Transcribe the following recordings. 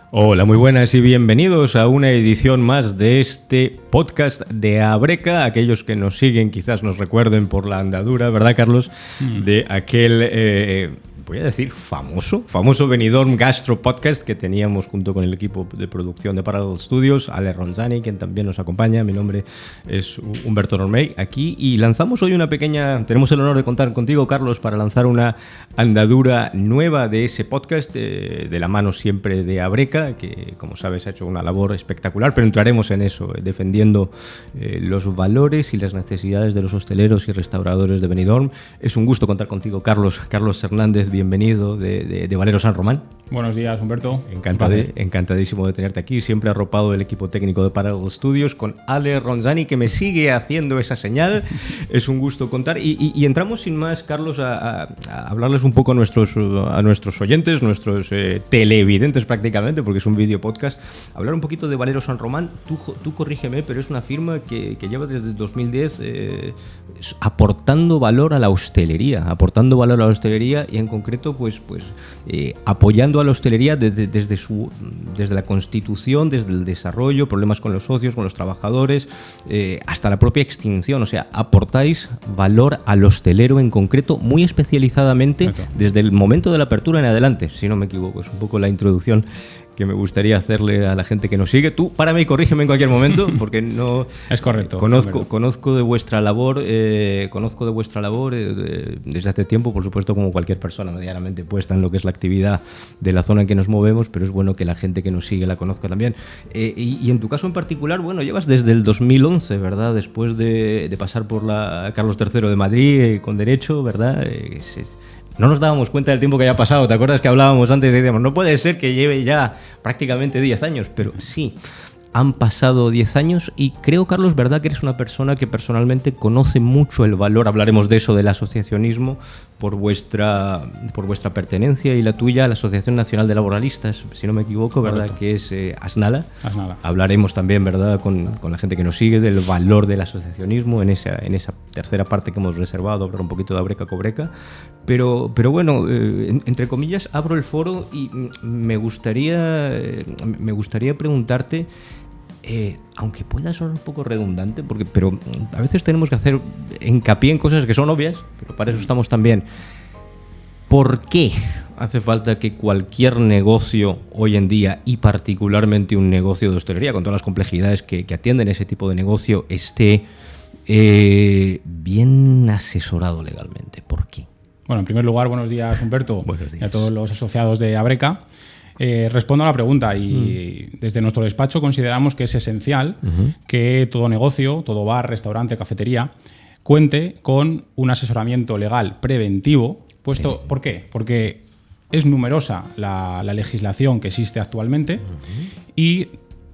Hola, muy buenas y bienvenidos a una edición más de este podcast de Abreca. Aquellos que nos siguen quizás nos recuerden por la andadura, ¿verdad, Carlos? De aquel, voy a decir, famoso Benidorm Gastro Podcast que teníamos junto con el equipo de producción de Parallel Studios, Ale Ronzani, quien también nos acompaña. Mi nombre es Humberto Normey, aquí, y lanzamos hoy tenemos el honor de contar contigo, Carlos, para lanzar una andadura nueva de ese podcast, de la mano siempre de Abreca, que, como sabes, ha hecho una labor espectacular, pero entraremos en eso, defendiendo los valores y las necesidades de los hosteleros y restauradores de Benidorm. Es un gusto contar contigo, Carlos Hernández, bienvenido de Valero San Román. Buenos días, Humberto. Encantadísimo de tenerte aquí, siempre arropado del equipo técnico de Parallel Studios, con Ale Ronzani, que me sigue haciendo esa señal. Es un gusto contar. Y entramos sin más, Carlos, a hablarles un poco a nuestros oyentes, nuestros televidentes prácticamente, porque es un video podcast. Hablar un poquito de Valero San Román. Tú corrígeme, pero es una firma que lleva desde 2010 aportando valor a la hostelería, y en concreto pues apoyando a la hostelería desde la constitución, desde el desarrollo, problemas con los socios, con los trabajadores, hasta la propia extinción. O sea, aportáis valor al hostelero en concreto, muy especializadamente desde el momento de la apertura en adelante, si no me equivoco. Es un poco la introducción que me gustaría hacerle a la gente que nos sigue. Tú, párame y corrígeme en cualquier momento, porque no... Es correcto. Conozco de vuestra labor, desde hace tiempo, por supuesto, como cualquier persona medianamente puesta en lo que es la actividad de la zona en que nos movemos, pero es bueno que la gente que nos sigue la conozca también. Y en tu caso en particular, bueno, llevas desde el 2011, ¿verdad? Después de pasar por la Carlos III de Madrid con Derecho, ¿verdad? No nos dábamos cuenta del tiempo que había pasado. ¿Te acuerdas que hablábamos antes y decíamos, no puede ser que lleve ya prácticamente 10 años? Pero sí, han pasado 10 años y creo, Carlos, ¿verdad?, que eres una persona que personalmente conoce mucho el valor, hablaremos de eso, del asociacionismo, por vuestra pertenencia y la tuya a la Asociación Nacional de Laboralistas, si no me equivoco, ¿verdad?, que es ASNALA. Hablaremos también, ¿verdad?, con la gente que nos sigue del valor del asociacionismo en esa tercera parte que hemos reservado, hablar un poquito de Abreca Cobreca. Pero bueno, entre comillas, abro el foro y me gustaría preguntarte, aunque pueda sonar un poco redundante, pero a veces tenemos que hacer hincapié en cosas que son obvias, pero para eso estamos también. ¿Por qué hace falta que cualquier negocio hoy en día, y particularmente un negocio de hostelería, con todas las complejidades que atienden ese tipo de negocio, esté bien asesorado legalmente? ¿Por qué? Bueno, en primer lugar, buenos días, Humberto. Buenos días. Y a todos los asociados de Abreca. Respondo a la pregunta y desde nuestro despacho consideramos que es esencial que todo negocio, todo bar, restaurante, cafetería, cuente con un asesoramiento legal preventivo. ¿Por qué? Porque es numerosa la legislación que existe actualmente y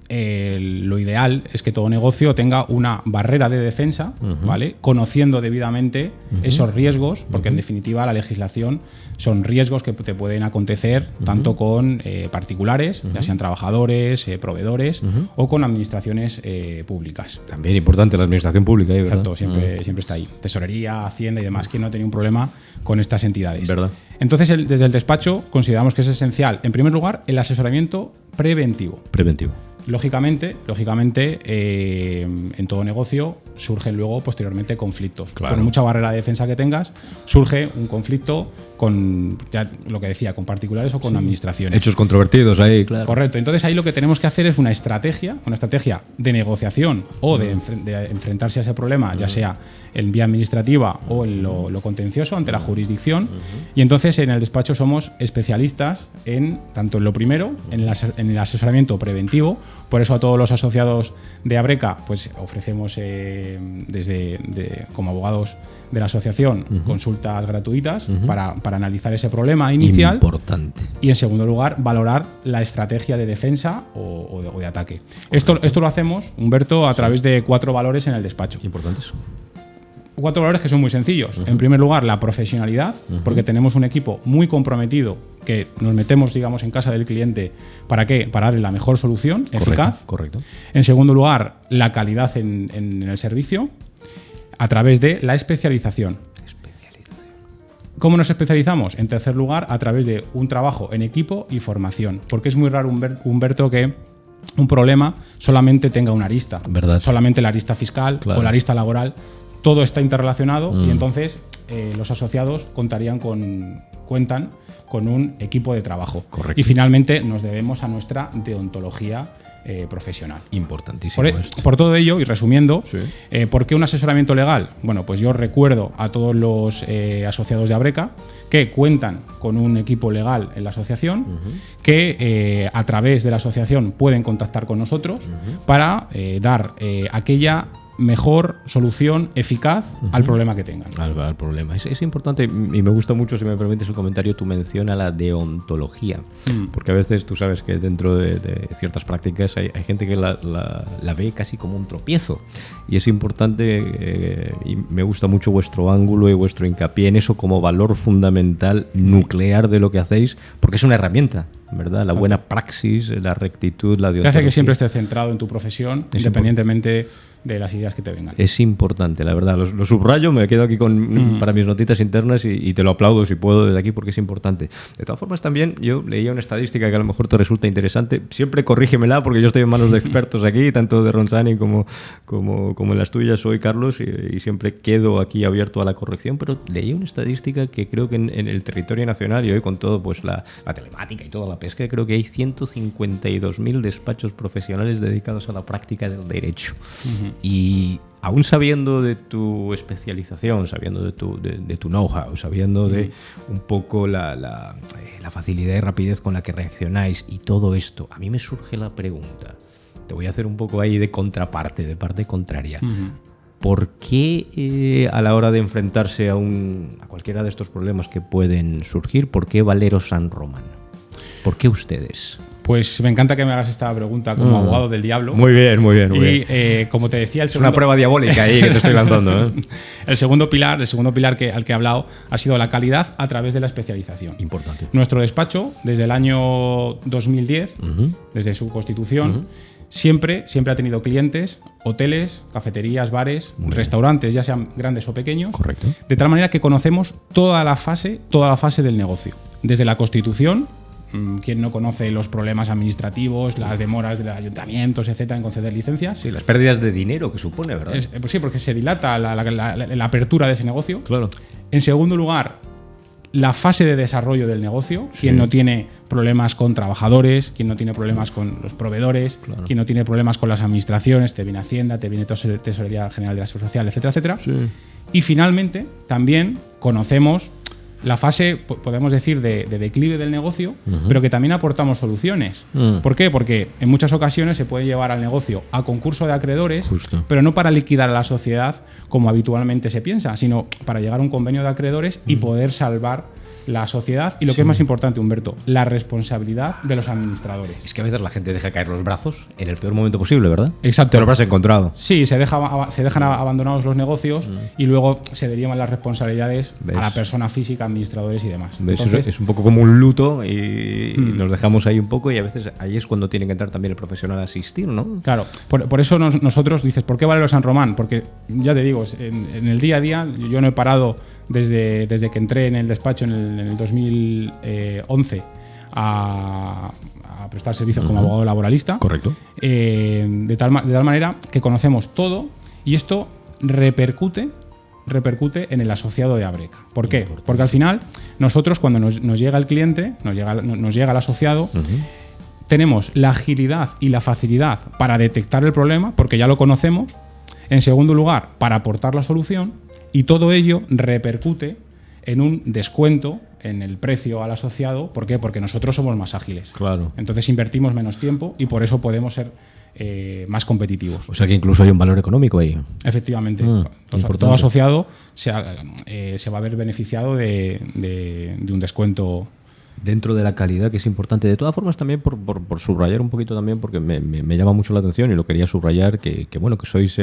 lo ideal es que todo negocio tenga una barrera de defensa, ¿vale?, conociendo debidamente esos riesgos, porque en definitiva la legislación son riesgos que te pueden acontecer tanto con particulares, ya sean trabajadores, proveedores o con administraciones públicas. También importante la administración pública, ¿verdad? Exacto, siempre está ahí. Tesorería, Hacienda y demás, que no tiene un problema con estas entidades. ¿Verdad? Entonces, desde el despacho consideramos que es esencial, en primer lugar, el asesoramiento preventivo. Lógicamente, en todo negocio surgen luego posteriormente conflictos. Claro. Por mucha barrera de defensa que tengas, surge un conflicto con, ya lo que decía, con particulares o con administraciones. Hechos controvertidos ahí, claro. Correcto. Entonces ahí lo que tenemos que hacer es una estrategia de negociación o de enfrentarse a ese problema, ya sea en vía administrativa o en lo contencioso ante la jurisdicción. Y entonces en el despacho somos especialistas tanto en lo primero, en el asesoramiento preventivo. Por eso a todos los asociados de Abreca pues ofrecemos como abogados de la asociación consultas gratuitas para analizar ese problema inicial. Importante. Y en segundo lugar, valorar la estrategia de defensa o de ataque. Esto lo hacemos, Humberto, a través de 4 valores en el despacho. Importantes. 4 valores que son muy sencillos. En primer lugar, la profesionalidad, porque tenemos un equipo muy comprometido que nos metemos, digamos, en casa del cliente. ¿Para qué? Para darle la mejor solución eficaz. Correcto. En segundo lugar, la calidad en el servicio a través de la especialización. ¿Cómo nos especializamos? En tercer lugar, a través de un trabajo en equipo y formación. Porque es muy raro, Humberto, que un problema solamente tenga una arista. ¿Verdad? Solamente la arista fiscal o la arista laboral. Todo está interrelacionado y entonces los asociados cuentan con un equipo de trabajo. Correcto. Y finalmente nos debemos a nuestra deontología profesional. Importantísimo esto. Por todo ello, y resumiendo, Sí. ¿por qué un asesoramiento legal? Bueno, pues yo recuerdo a todos los asociados de Abreca que cuentan con un equipo legal en la asociación, que a través de la asociación pueden contactar con nosotros para dar aquella mejor solución eficaz al problema que tengan. Al problema. Es importante y me gusta mucho, si me permites un comentario, tu mención a la deontología. Porque a veces tú sabes que dentro de ciertas prácticas hay gente que la ve casi como un tropiezo. Y es importante, y me gusta mucho vuestro ángulo y vuestro hincapié en eso como valor fundamental nuclear de lo que hacéis, porque es una herramienta, ¿verdad? La buena praxis, la rectitud, la deontología. Te hace que siempre estés centrado en tu profesión, independientemente de las ideas que te vengan. Es importante, la verdad. Lo subrayo, me quedo aquí para mis notitas internas y te lo aplaudo si puedo desde aquí porque es importante. De todas formas, también yo leía una estadística que a lo mejor te resulta interesante. Siempre corrígemela porque yo estoy en manos de expertos aquí, tanto de Ronsani como en las tuyas. Soy Carlos y siempre quedo aquí abierto a la corrección, pero leí una estadística que creo que en el territorio nacional y hoy con todo pues la telemática y toda la pesca, creo que hay 152.000 despachos profesionales dedicados a la práctica del derecho. Y aún sabiendo de tu especialización, sabiendo de tu know-how, sabiendo de un poco la facilidad y rapidez con la que reaccionáis y todo esto, a mí me surge la pregunta. Te voy a hacer un poco ahí de contraparte, de parte contraria. ¿Por qué a la hora de enfrentarse a cualquiera de estos problemas que pueden surgir, por qué Valero San Román? ¿Por qué ustedes? Pues me encanta que me hagas esta pregunta como abogado del diablo. Muy bien. Y como te decía, es una prueba diabólica ahí que te estoy lanzando. El segundo pilar al que he hablado ha sido la calidad a través de la especialización. Importante. Nuestro despacho, desde el año 2010, desde su constitución, siempre ha tenido clientes, hoteles, cafeterías, bares, restaurantes, ya sean grandes o pequeños. Correcto. De tal manera que conocemos toda la fase del negocio. Desde la constitución. ¿Quién no conoce los problemas administrativos, las demoras de los ayuntamientos, etcétera, en conceder licencias? Sí, las pérdidas de dinero que supone, ¿verdad? Pues sí, porque se dilata la apertura de ese negocio. Claro. En segundo lugar, la fase de desarrollo del negocio. Sí. Quien no tiene problemas con trabajadores, quien no tiene problemas con los proveedores, quien no tiene problemas con las administraciones, te viene Hacienda, te viene Tesorería General de la Seguridad Social, etcétera, etcétera. Sí. Y finalmente, también conocemos la fase, podemos decir, de declive del negocio, pero que también aportamos soluciones. ¿Por qué? Porque en muchas ocasiones se puede llevar al negocio a concurso de acreedores, pero no para liquidar a la sociedad como habitualmente se piensa, sino para llegar a un convenio de acreedores y poder salvar la sociedad y lo que es más importante, Humberto, la responsabilidad de los administradores. Es que a veces la gente deja caer los brazos en el peor momento posible, ¿verdad? Exacto. Te lo habrás encontrado. Sí, se dejan abandonados los negocios y luego se derivan las responsabilidades a la persona física, administradores y demás. Entonces, es un poco como un luto y nos dejamos ahí un poco y a veces ahí es cuando tiene que entrar también el profesional a asistir, ¿no? Claro, por eso nosotros dices, ¿por qué Valero San Román? Porque ya te digo, en el día a día yo no he parado desde que entré en el despacho en el 2011 a prestar servicios como abogado laboralista. Correcto. De tal manera que conocemos todo y esto repercute en el asociado de Abreca. ¿Por qué? Porque al final nosotros cuando nos llega el cliente, nos llega el asociado, tenemos la agilidad y la facilidad para detectar el problema porque ya lo conocemos. En segundo lugar, para aportar la solución. Y todo ello repercute en un descuento en el precio al asociado. ¿Por qué? Porque nosotros somos más ágiles. Claro. Entonces invertimos menos tiempo y por eso podemos ser más competitivos. O sea que incluso hay un valor económico ahí. Efectivamente. Todo asociado se va a ver beneficiado de un descuento. Dentro de la calidad, que es importante. De todas formas, también por subrayar un poquito también, porque me llama mucho la atención y lo quería subrayar, que sois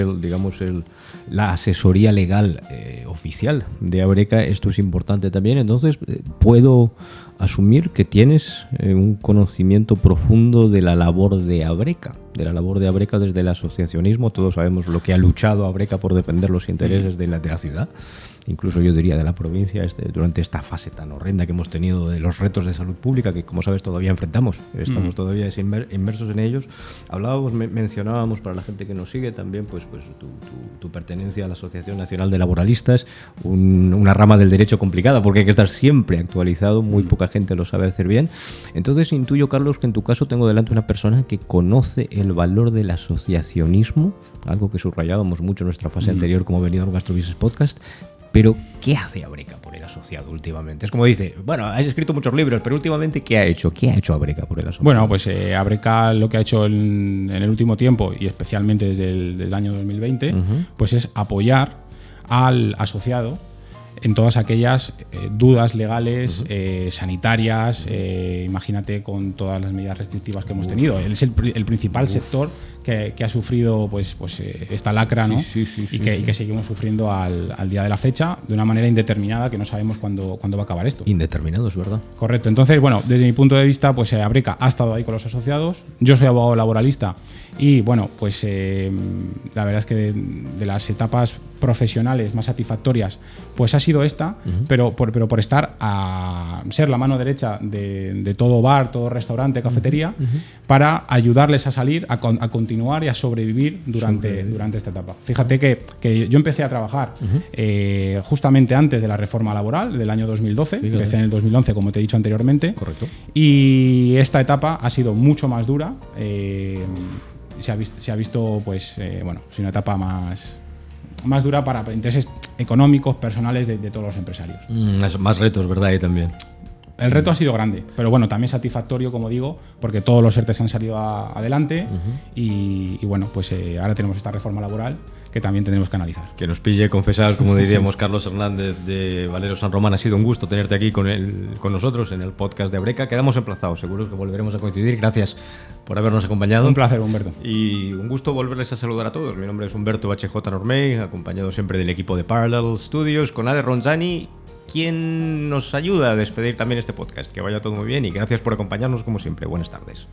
la asesoría legal oficial de Abreca. Esto es importante también. Entonces, puedo asumir que tienes un conocimiento profundo de la labor de Abreca, desde el asociacionismo. Todos sabemos lo que ha luchado Abreca por defender los intereses de la ciudad. incluso yo diría de la provincia, durante esta fase tan horrenda que hemos tenido de los retos de salud pública, que como sabes todavía enfrentamos, estamos todavía inmersos en ellos. Hablábamos, mencionábamos para la gente que nos sigue también pues tu pertenencia a la Asociación Nacional de Laboralistas, una rama del derecho complicada porque hay que estar siempre actualizado, muy poca gente lo sabe hacer bien. Entonces intuyo, Carlos, que en tu caso tengo delante una persona que conoce el valor del asociacionismo, algo que subrayábamos mucho en nuestra fase anterior como Benidorm Gastrobusiness Podcast. Pero, ¿qué hace Abreca por el asociado últimamente? Es como dice, bueno, has escrito muchos libros, pero últimamente, ¿qué ha hecho? ¿Qué ha hecho Abreca por el asociado? Bueno, pues Abreca lo que ha hecho en el último tiempo, y especialmente desde el año 2020, pues es apoyar al asociado en todas aquellas dudas legales, sanitarias, imagínate con todas las medidas restrictivas que hemos tenido. Él es el principal sector que ha sufrido pues esta lacra, ¿no? Y que seguimos sufriendo al día de la fecha de una manera indeterminada, que no sabemos cuándo va a acabar esto. Indeterminado, es verdad. Correcto. Entonces, bueno, desde mi punto de vista, pues Abreca ha estado ahí con los asociados. Yo soy abogado laboralista y, bueno, pues la verdad es que de las etapas profesionales más satisfactorias, pues ha sido esta, pero por estar a ser la mano derecha de todo bar, todo restaurante, cafetería, para ayudarles a salir, a continuar y a sobrevivir durante esta etapa. Fíjate que yo empecé a trabajar justamente antes de la reforma laboral del año 2012, empecé en el 2011, como te he dicho anteriormente. Correcto. Y esta etapa ha sido mucho más dura, se ha visto pues, bueno, es una etapa más dura para intereses económicos, personales de todos los empresarios. Más retos, ¿verdad? Ahí también. El reto ha sido grande, pero bueno, también satisfactorio, como digo, porque todos los ERTEs han salido adelante y bueno, pues ahora tenemos esta reforma laboral que también tendremos que analizar. Que nos pille confesar, como diríamos, Carlos Hernández de Valero San Román. Ha sido un gusto tenerte aquí con nosotros en el podcast de Abreca. Quedamos emplazados, seguro que volveremos a coincidir. Gracias por habernos acompañado. Un placer, Humberto. Y un gusto volverles a saludar a todos. Mi nombre es Humberto HJ Normey, acompañado siempre del equipo de Parallel Studios, con Ale Ronzani, quien nos ayuda a despedir también este podcast. Que vaya todo muy bien y gracias por acompañarnos como siempre. Buenas tardes.